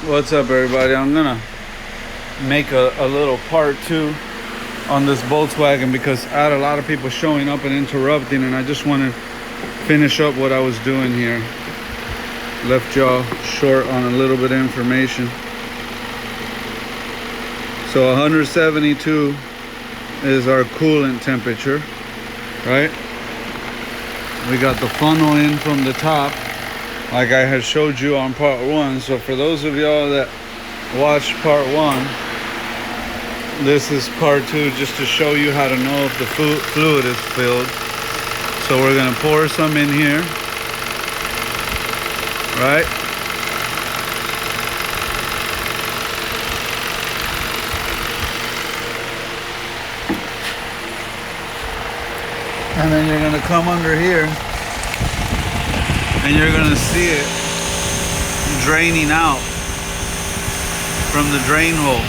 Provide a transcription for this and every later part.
What's up, everybody? I'm gonna make a little part 2 on this Volkswagen because I had a lot of people showing up and interrupting, and I just want to finish up what I was doing here. Left y'all short on a little bit of information. So 172 is our coolant temperature, right? We got the funnel in from the top, like I had showed you on part 1. So for those of y'all that watched part 1, this is part 2, just to show you how to know if the fluid is filled. So we're gonna pour some in here, right? And then you're gonna come under here and you're gonna see it draining out from the drain hole.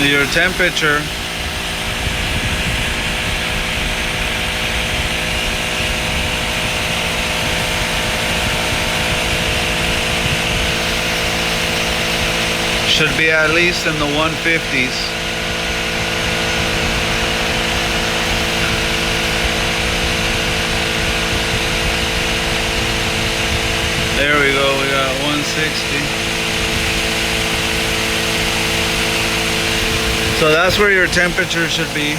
Your temperature should be at least in the 150s. There we go, we got 160. So that's where your temperature should be.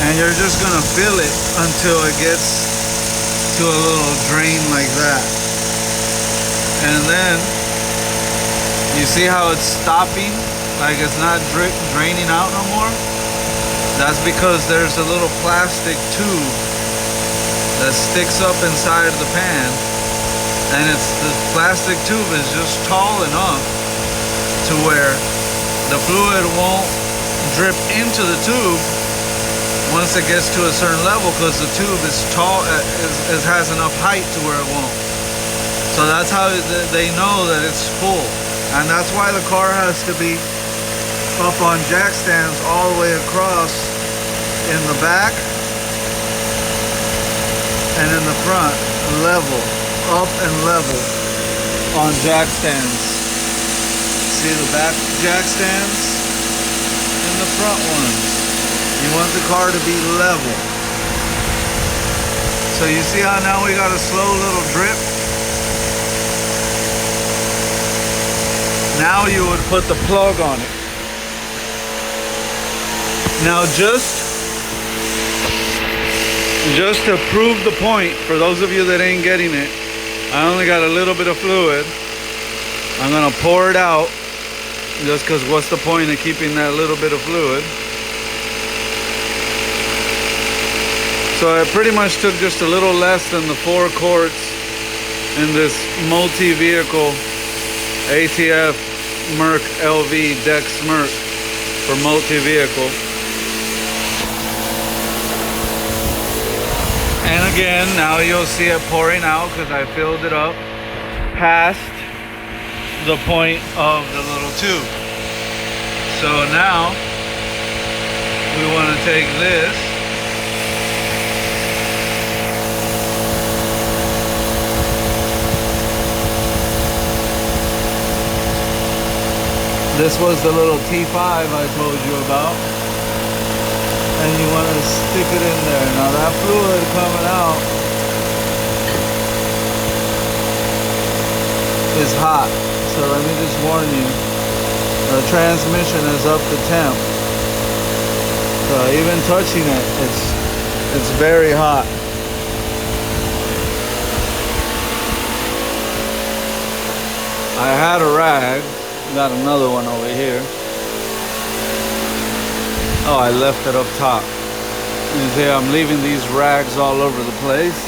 And you're just gonna fill it until it gets to a little drain like that. And then, you see how it's stopping? Like it's not draining out no more? That's because there's a little plastic tube that sticks up inside of the pan. And the plastic tube is just tall enough to where the fluid won't drip into the tube once it gets to a certain level, because the tube is tall, it has enough height to where it won't. So that's how they know that it's full. And that's why the car has to be up on jack stands all the way across in the back and in the front, level. Up and level on jack stands. See the back jack stands and the front ones. You want the car to be level. So you see how now we got a slow little drip? Now you would put the plug on it. Now just to prove the point, for those of you that ain't getting it, I only got a little bit of fluid. I'm gonna pour it out, just because what's the point of keeping that little bit of fluid? So it pretty much took just a little less than the 4 quarts in this multi-vehicle ATF Merc LV Dex Merc for multi-vehicle. And again, now you'll see it pouring out because I filled it up past the point of the little tube. So now we want to take this was the little T5 I told you about. And you want to stick it in there. Now that fluid coming out is hot. So let me just warn you, the transmission is up to temp. So even touching it, it's very hot. I had a rag, got another one over here. Oh, I left it up top. You see, I'm leaving these rags all over the place.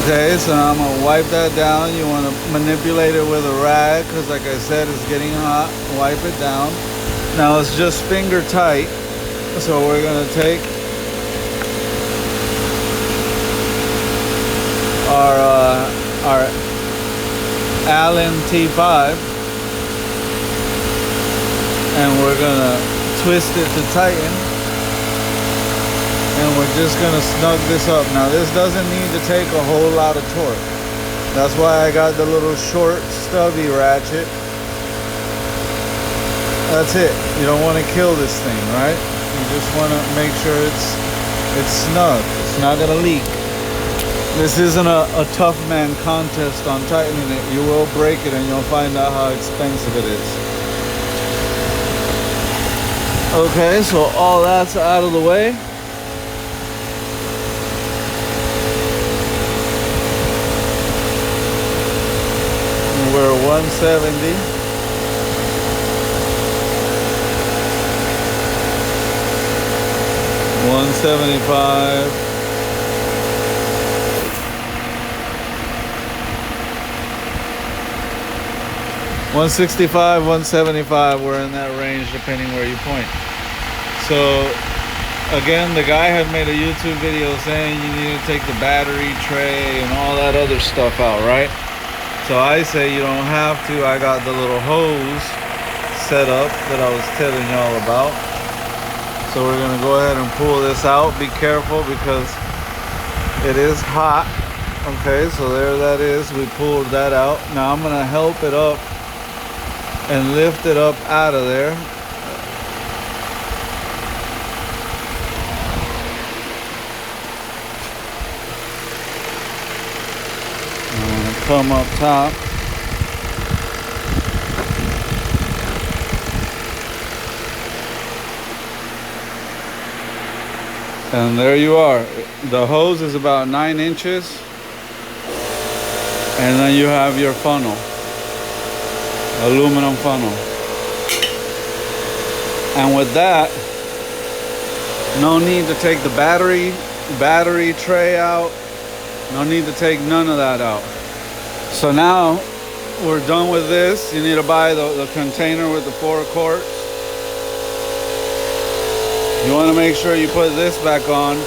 Okay, so I'm gonna wipe that down. You wanna manipulate it with a rag, because like I said, it's getting hot. Wipe it down. Now it's just finger tight. So we're gonna take our Allen T5, and we're gonna twist it to tighten, And we're just gonna snug this up. Now this doesn't need to take a whole lot of torque. That's why I got the little short stubby ratchet. That's it. You don't want to kill this thing, right? You just want to make sure it's snug. It's not gonna leak. This isn't a tough man contest on tightening it. You will break it and you'll find out how expensive it is. Okay, so all that's out of the way. We're 170. $175. $165, $175. We're in that range depending where you point. So again, the guy had made a YouTube video saying you need to take the battery tray and all that other stuff out, right? So I say you don't have to. I got the little hose set up that I was telling y'all about. So we're gonna go ahead and pull this out. Be careful because it is hot. Okay, so there that is. We pulled that out. Now I'm gonna help it up and lift it up out of there. Come up top. And there you are. The hose is about 9 inches. And then you have your funnel. Aluminum funnel. And with that, no need to take the battery tray out. No need to take none of that out. So now we're done with this. You need to buy the container with the 4 quarts. You want to make sure you put this back on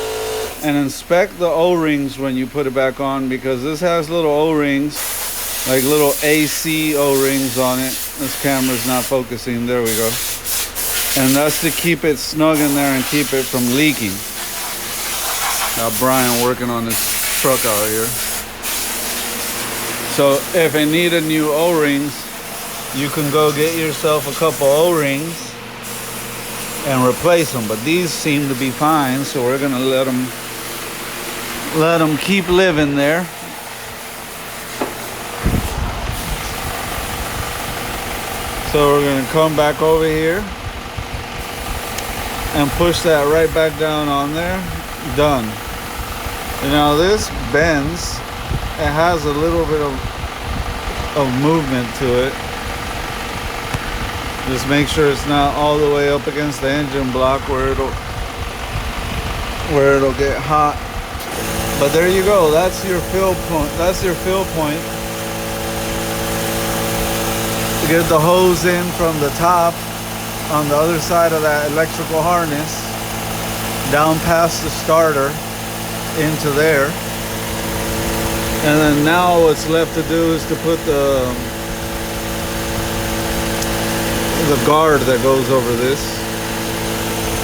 and inspect the O-rings when you put it back on, because this has little O-rings, like little AC O-rings on it. This camera's not focusing. There we go. And that's to keep it snug in there and keep it from leaking. Got Brian working on this truck out here. So if you need a new O-rings, you can go get yourself a couple O-rings and replace them. But these seem to be fine, so we're gonna let them keep living there. So we're gonna come back over here and push that right back down on there. Done. And now this bends. It has a little bit of movement to it. Just make sure it's not all the way up against the engine block where it'll get hot. But there you go. That's your fill point. That's your fill point. Get the hose in from the top on the other side of that electrical harness down past the starter into there. And then now what's left to do is to put the guard that goes over this,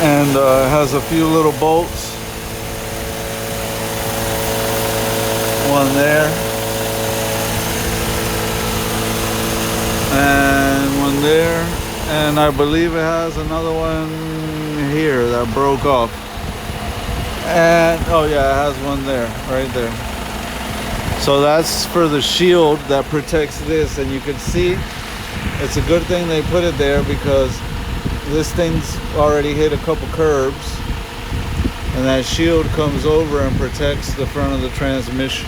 and has a few little bolts. One there, and one there, and I believe it has another one here that broke off. And oh yeah, it has one there, right there. So that's for the shield that protects this, and you can see it's a good thing they put it there because this thing's already hit a couple curbs, and that shield comes over and protects the front of the transmission.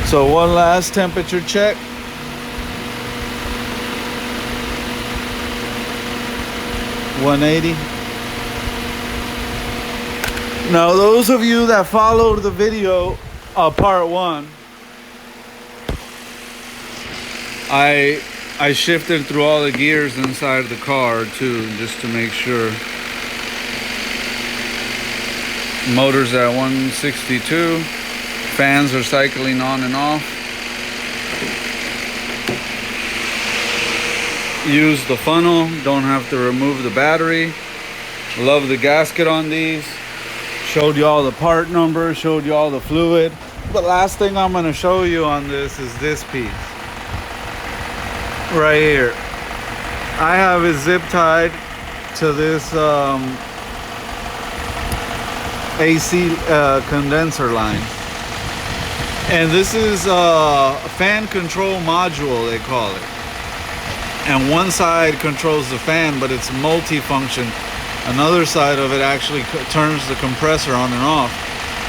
So one last temperature check. $180. Now those of you that followed the video part 1, I shifted through all the gears inside the car too, just to make sure. Motor's at 162. Fans are cycling on and off. Use the funnel, don't have to remove the battery. Love the gasket on these. Showed you all the part number, showed you all the fluid. The last thing I'm going to show you on this is this piece right here. I have it zip tied to this AC condenser line, and this is a fan control module, they call it. And one side controls the fan, but it's multi-function. Another side of it actually turns the compressor on and off.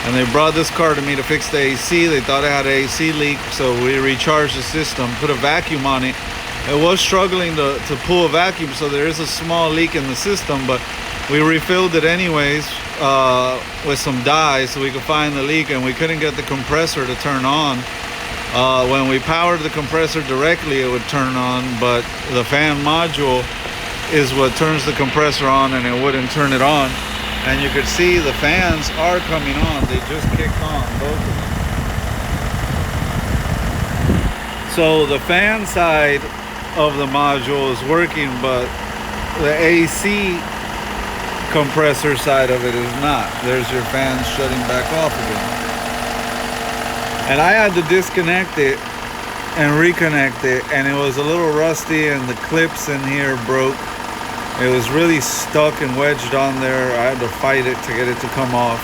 And they brought this car to me to fix the AC. They thought it had an AC leak, so we recharged the system, put a vacuum on it. It was struggling to pull a vacuum, so there is a small leak in the system, but we refilled it anyways with some dye so we could find the leak, and we couldn't get the compressor to turn on. When we powered the compressor directly, it would turn on, but the fan module is what turns the compressor on, and it wouldn't turn it on. And you could see the fans are coming on. They just kicked on, both of them. So the fan side of the module is working, but the AC compressor side of it is not. There's your fans shutting back off again. And I had to disconnect it and reconnect it, and it was a little rusty, and the clips in here broke. It was really stuck and wedged on there. I had to fight it to get it to come off.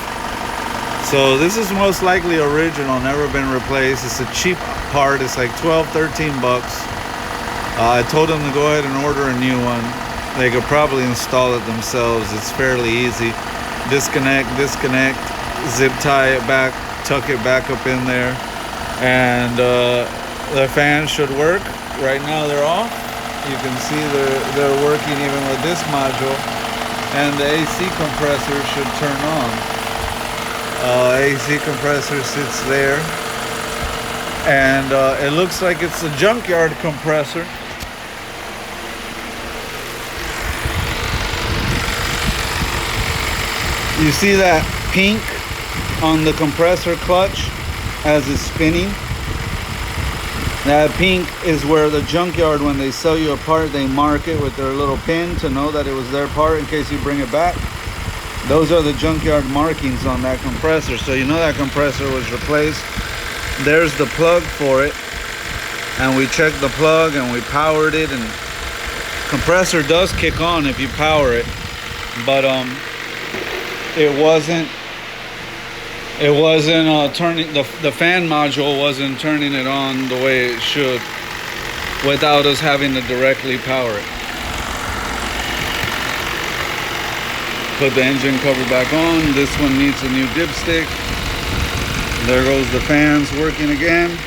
So this is most likely original, never been replaced. It's a cheap part. It's like 12, 13 bucks. I told them to go ahead and order a new one. They could probably install it themselves. It's fairly easy. Disconnect, zip tie it back, tuck it back up in there. And the fans should work. Right now they're off. You can see they're working even with this module, and the AC compressor should turn on. AC compressor sits there, and it looks like it's a junkyard compressor. You see that pink on the compressor clutch as it's spinning? That pink is where the junkyard, when they sell you a part, they mark it with their little pin to know that it was their part in case you bring it back. Those are the junkyard markings on that compressor, so you know that compressor was replaced. There's the plug for it, and we checked the plug and we powered it, and compressor does kick on if you power it, but it wasn't turning, the fan module wasn't turning it on the way it should without us having to directly power it. Put the engine cover back on. This one needs a new dipstick. There goes the fans working again.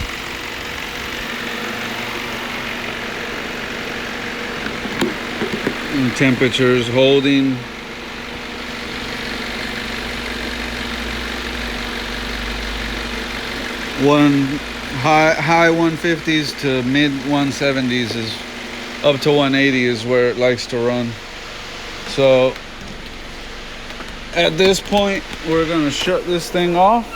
And temperatures holding. High 150s to mid 170s is up to 180 is where it likes to run. So at this point we're gonna shut this thing off,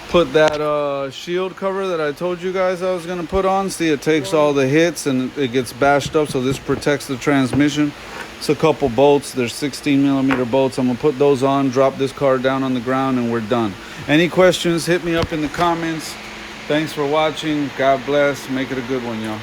put that shield cover that I told you guys I was gonna put on. See, it takes all the hits and it gets bashed up, so this protects the transmission. It's a couple bolts. There's 16mm bolts. I'm gonna put those on, drop this car down on the ground, and we're done. Any questions, hit me up in the comments. Thanks for watching. God bless. Make it a good one, y'all.